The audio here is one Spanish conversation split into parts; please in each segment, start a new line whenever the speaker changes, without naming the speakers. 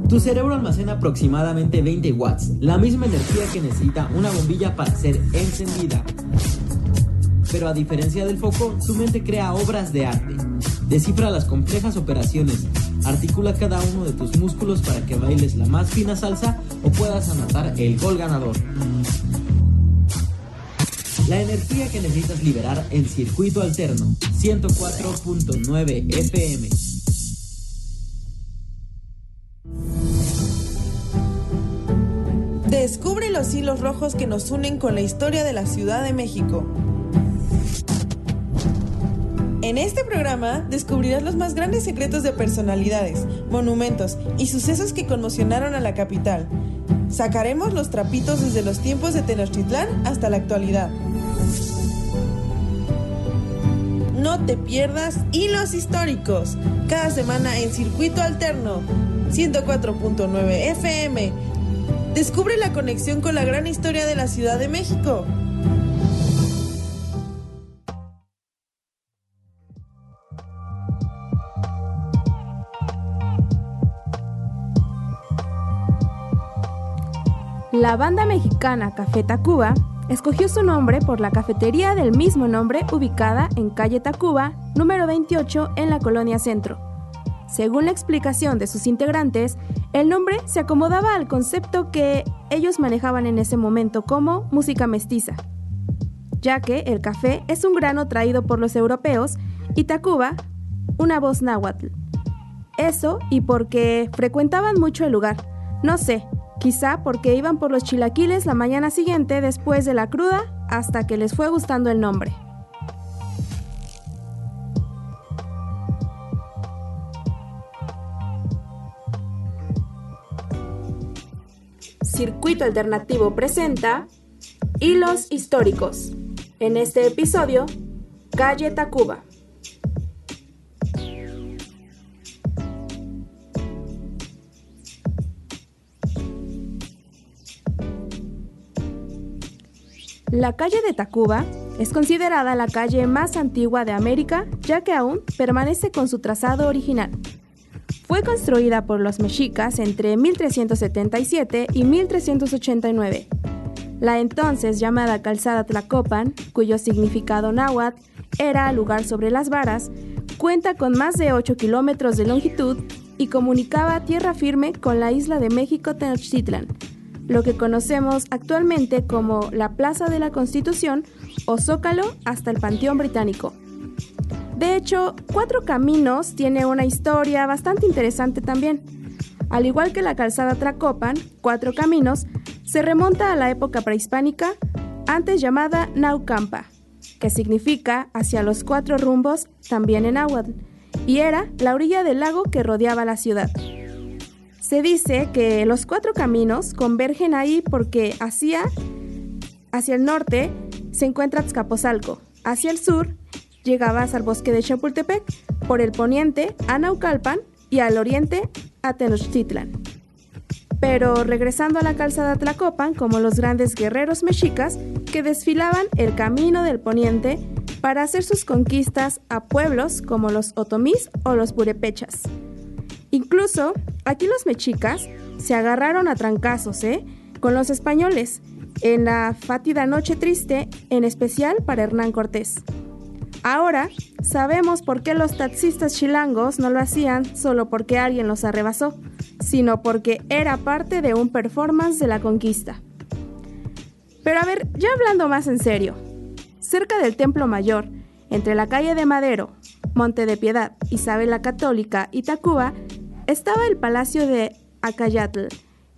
Tu cerebro almacena aproximadamente 20 watts, la misma energía que necesita una bombilla para ser encendida. Pero a diferencia del foco, tu mente crea obras de arte. Descifra las complejas operaciones, articula cada uno de tus músculos para que bailes la más fina salsa o puedas anotar el gol ganador. La energía que necesitas liberar en Circuito Alterno, 104.9 FM.
Descubre los hilos rojos que nos unen con la historia de la Ciudad de México. En este programa descubrirás los más grandes secretos de personalidades, monumentos y sucesos que conmocionaron a la capital. Sacaremos los trapitos desde los tiempos de Tenochtitlán hasta la actualidad. No te pierdas Hilos Históricos, cada semana en Circuito Alterno, 104.9 FM. Descubre la conexión con la gran historia de la Ciudad de México.
La banda mexicana Café Tacuba escogió su nombre por la cafetería del mismo nombre ubicada en calle Tacuba, número 28 en la Colonia Centro. Según la explicación de sus integrantes, el nombre se acomodaba al concepto que ellos manejaban en ese momento como música mestiza, ya que el café es un grano traído por los europeos y Tacuba, una voz náhuatl. Eso y porque frecuentaban mucho el lugar, no sé, quizá porque iban por los chilaquiles la mañana siguiente después de la cruda hasta que les fue gustando el nombre. Circuito Alternativo presenta Hilos Históricos. En este episodio, Calle Tacuba. La calle de Tacuba es considerada la calle más antigua de América, ya que aún permanece con su trazado original. Fue construida por los mexicas entre 1377 y 1389. La entonces llamada Calzada Tlacopan, cuyo significado náhuatl era lugar sobre las varas, cuenta con más de 8 kilómetros de longitud y comunicaba tierra firme con la isla de México Tenochtitlán, lo que conocemos actualmente como la Plaza de la Constitución o Zócalo hasta el Panteón Británico. De hecho, Cuatro Caminos tiene una historia bastante interesante también. Al igual que la calzada Tlacopan, Cuatro Caminos se remonta a la época prehispánica, antes llamada Naucampa, que significa hacia los cuatro rumbos también en náhuatl, y era la orilla del lago que rodeaba la ciudad. Se dice que los cuatro caminos convergen ahí porque hacia el norte se encuentra Azcapotzalco, hacia el sur llegabas al bosque de Chapultepec, por el poniente a Naucalpan y al oriente a Tenochtitlán. Pero regresando a la calzada Tlacopan, como los grandes guerreros mexicas que desfilaban el camino del poniente para hacer sus conquistas a pueblos como los otomís o los purépechas. Incluso aquí los mexicas se agarraron a trancazos, con los españoles en la fátida Noche Triste, en especial para Hernán Cortés. Ahora sabemos por qué los taxistas chilangos no lo hacían solo porque alguien los arrebasó, sino porque era parte de un performance de la conquista. Pero a ver, ya hablando más en serio, cerca del Templo Mayor, entre la calle de Madero, Monte de Piedad, Isabel la Católica y Tacuba, estaba el Palacio de Acayatl,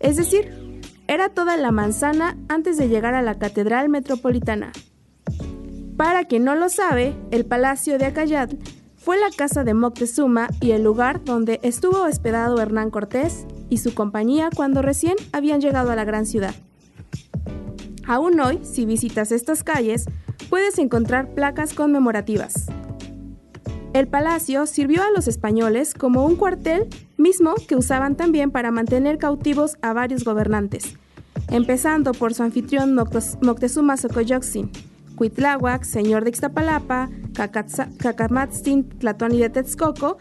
es decir, era toda la manzana antes de llegar a la Catedral Metropolitana. Para quien no lo sabe, el Palacio de Acayatl fue la casa de Moctezuma y el lugar donde estuvo hospedado Hernán Cortés y su compañía cuando recién habían llegado a la gran ciudad. Aún hoy, si visitas estas calles, puedes encontrar placas conmemorativas. El palacio sirvió a los españoles como un cuartel mismo que usaban también para mantener cautivos a varios gobernantes, empezando por su anfitrión Moctezuma Xocoyotzin, Cuitláhuac, señor de Ixtapalapa, Cacamatzin, Tlatoani de Texcoco,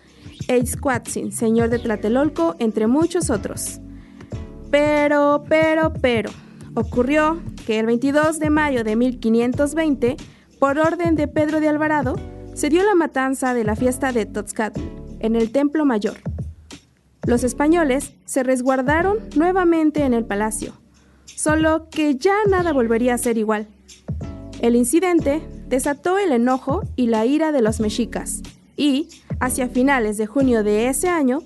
Ixcuatzin, señor de Tlatelolco, entre muchos otros. Pero, ocurrió que el 22 de mayo de 1520, por orden de Pedro de Alvarado, se dio la matanza de la fiesta de Tzotzcatl en el Templo Mayor. Los españoles se resguardaron nuevamente en el palacio, solo que ya nada volvería a ser igual. El incidente desató el enojo y la ira de los mexicas y, hacia finales de junio de ese año,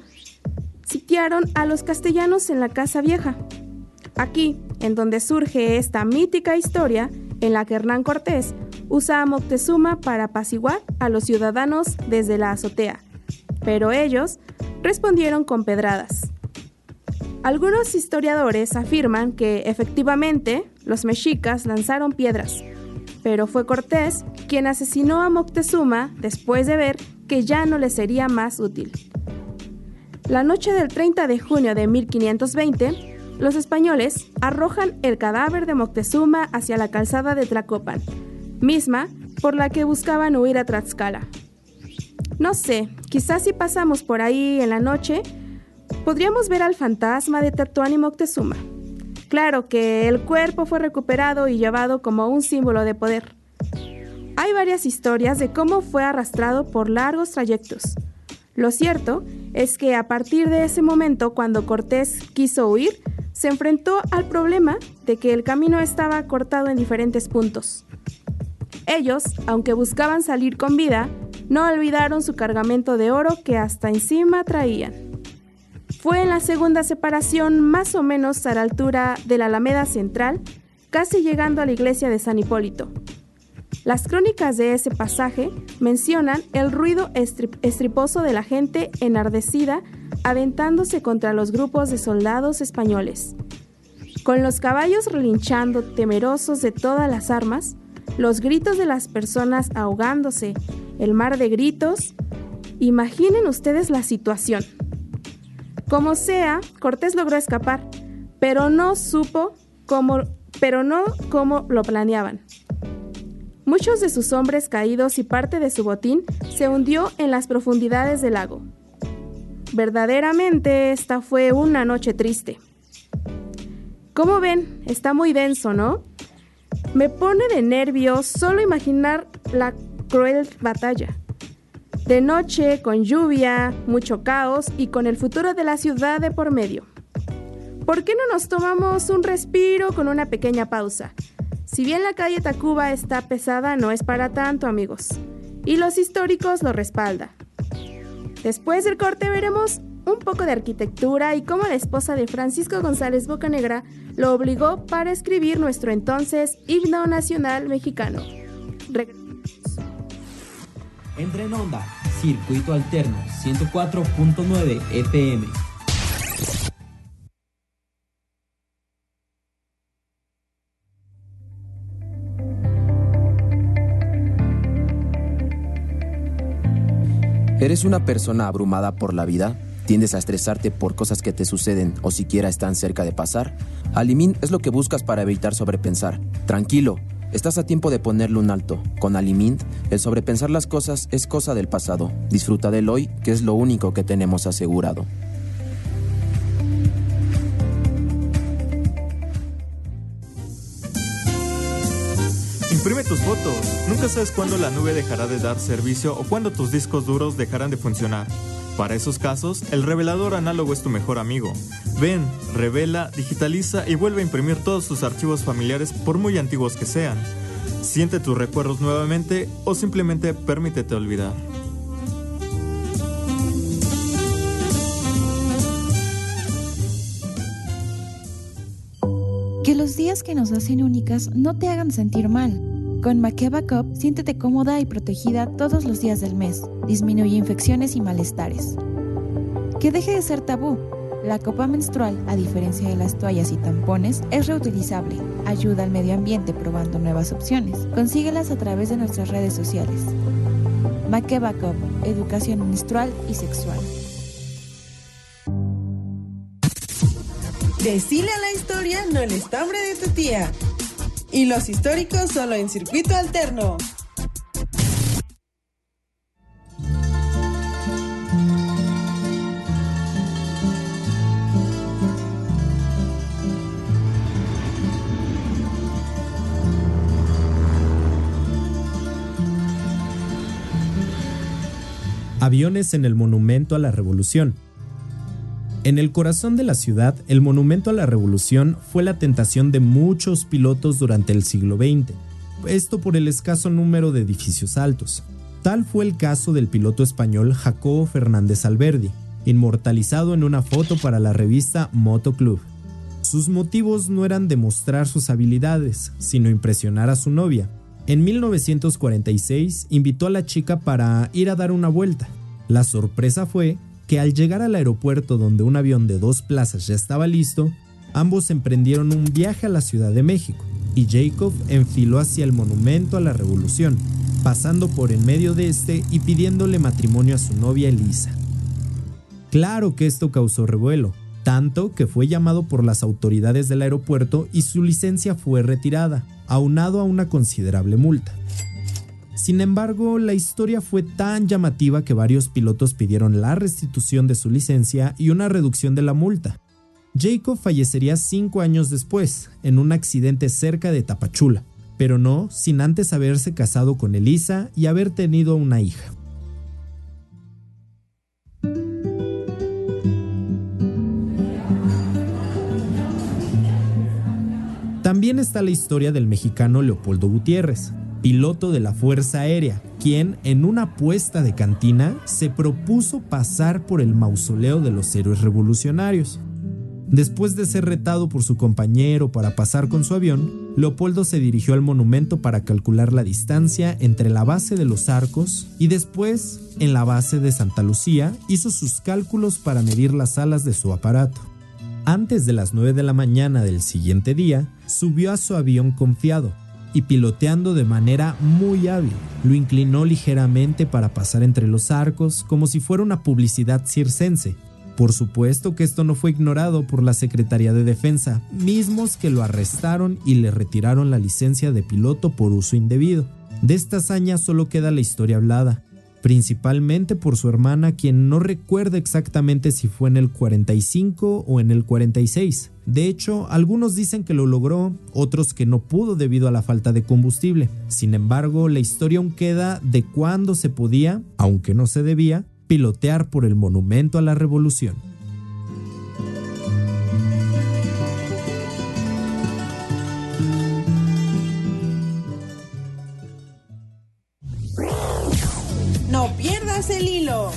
sitiaron a los castellanos en la Casa Vieja. Aquí, en donde surge esta mítica historia en la que Hernán Cortés usa a Moctezuma para apaciguar a los ciudadanos desde la azotea, pero ellos respondieron con pedradas. Algunos historiadores afirman que efectivamente los mexicas lanzaron piedras, pero fue Cortés quien asesinó a Moctezuma después de ver que ya no le sería más útil. La noche del 30 de junio de 1520, los españoles arrojan el cadáver de Moctezuma hacia la calzada de Tlacopan, misma por la que buscaban huir a Tlaxcala. No sé, quizás si pasamos por ahí en la noche, podríamos ver al fantasma de Tetuán y Moctezuma. Claro que el cuerpo fue recuperado y llevado como un símbolo de poder. Hay varias historias de cómo fue arrastrado por largos trayectos. Lo cierto es que a partir de ese momento, cuando Cortés quiso huir, se enfrentó al problema de que el camino estaba cortado en diferentes puntos. Ellos, aunque buscaban salir con vida, no olvidaron su cargamento de oro que hasta encima traían. Fue en la segunda separación, más o menos a la altura de la Alameda Central, casi llegando a la iglesia de San Hipólito. Las crónicas de ese pasaje mencionan el ruido estriposo de la gente enardecida aventándose contra los grupos de soldados españoles. Con los caballos relinchando temerosos de todas las armas, los gritos de las personas ahogándose, el mar de gritos. Imaginen ustedes la situación. Como sea, Cortés logró escapar, pero no cómo lo planeaban. Muchos de sus hombres caídos y parte de su botín se hundió en las profundidades del lago. Verdaderamente esta fue una noche triste. Como ven, está muy denso, ¿no? Me pone de nervios solo imaginar la cruel batalla. De noche, con lluvia, mucho caos y con el futuro de la ciudad de por medio. ¿Por qué no nos tomamos un respiro con una pequeña pausa? Si bien la calle Tacuba está pesada, no es para tanto, amigos. Y los históricos lo respaldan. Después del corte veremos un poco de arquitectura y cómo la esposa de Francisco González Bocanegra lo obligó para escribir nuestro entonces himno nacional mexicano.
Entra en onda, Circuito Alterno, 104.9 FM.
¿Eres una persona abrumada por la vida? ¿Tiendes a estresarte por cosas que te suceden o siquiera están cerca de pasar? Alimín es lo que buscas para evitar sobrepensar. Tranquilo, estás a tiempo de ponerle un alto. Con Alimín, el sobrepensar las cosas es cosa del pasado. Disfruta del hoy, que es lo único que tenemos asegurado.
Imprime tus fotos. Nunca sabes cuándo la nube dejará de dar servicio o cuándo tus discos duros dejarán de funcionar. Para esos casos, el revelador análogo es tu mejor amigo. Ven, revela, digitaliza y vuelve a imprimir todos tus archivos familiares por muy antiguos que sean. Siente tus recuerdos nuevamente o simplemente permítete olvidar.
Que los días que nos hacen únicas no te hagan sentir mal. Con Maquet Backup, siéntete cómoda y protegida todos los días del mes. Disminuye infecciones y malestares. Que deje de ser tabú. La copa menstrual, a diferencia de las toallas y tampones, es reutilizable. Ayuda al medio ambiente probando nuevas opciones. Consíguelas a través de nuestras redes sociales. Maquet Backup, educación menstrual y sexual.
Decile a la historia no el estambre de tu tía. Y los históricos solo en Circuito Alterno.
Aviones en el Monumento a la Revolución. En el corazón de la ciudad, el Monumento a la Revolución fue la tentación de muchos pilotos durante el siglo XX, esto por el escaso número de edificios altos. Tal fue el caso del piloto español Jacobo Fernández Alberdi, inmortalizado en una foto para la revista Moto Club. Sus motivos no eran demostrar sus habilidades, sino impresionar a su novia. En 1946 invitó a la chica para ir a dar una vuelta. La sorpresa fue que al llegar al aeropuerto donde un avión de 2 plazas ya estaba listo, ambos emprendieron un viaje a la Ciudad de México y Jacob enfiló hacia el Monumento a la Revolución, pasando por en medio de este y pidiéndole matrimonio a su novia Elisa. Claro que esto causó revuelo, tanto que fue llamado por las autoridades del aeropuerto y su licencia fue retirada, aunado a una considerable multa. Sin embargo, la historia fue tan llamativa que varios pilotos pidieron la restitución de su licencia y una reducción de la multa. Jacob fallecería 5 años después, en un accidente cerca de Tapachula, pero no sin antes haberse casado con Elisa y haber tenido una hija. También está la historia del mexicano Leopoldo Gutiérrez, piloto de la Fuerza Aérea, quien en una apuesta de cantina se propuso pasar por el mausoleo de los héroes revolucionarios. Después de ser retado por su compañero para pasar con su avión, Leopoldo se dirigió al monumento para calcular la distancia entre la base de los Arcos y después, en la base de Santa Lucía, hizo sus cálculos para medir las alas de su aparato. Antes de las 9 de la mañana del siguiente día, subió a su avión confiado y piloteando de manera muy hábil, lo inclinó ligeramente para pasar entre los arcos como si fuera una publicidad circense. Por supuesto que esto no fue ignorado por la Secretaría de Defensa, mismos que lo arrestaron y le retiraron la licencia de piloto por uso indebido. De esta hazaña solo queda la historia hablada, principalmente por su hermana, quien no recuerda exactamente si fue en el 45 o en el 46. De hecho, algunos dicen que lo logró, otros que no pudo debido a la falta de combustible. Sin embargo, la historia aún queda de cuándo se podía, aunque no se debía, pilotear por el Monumento a la Revolución.
No pierdas el hilo.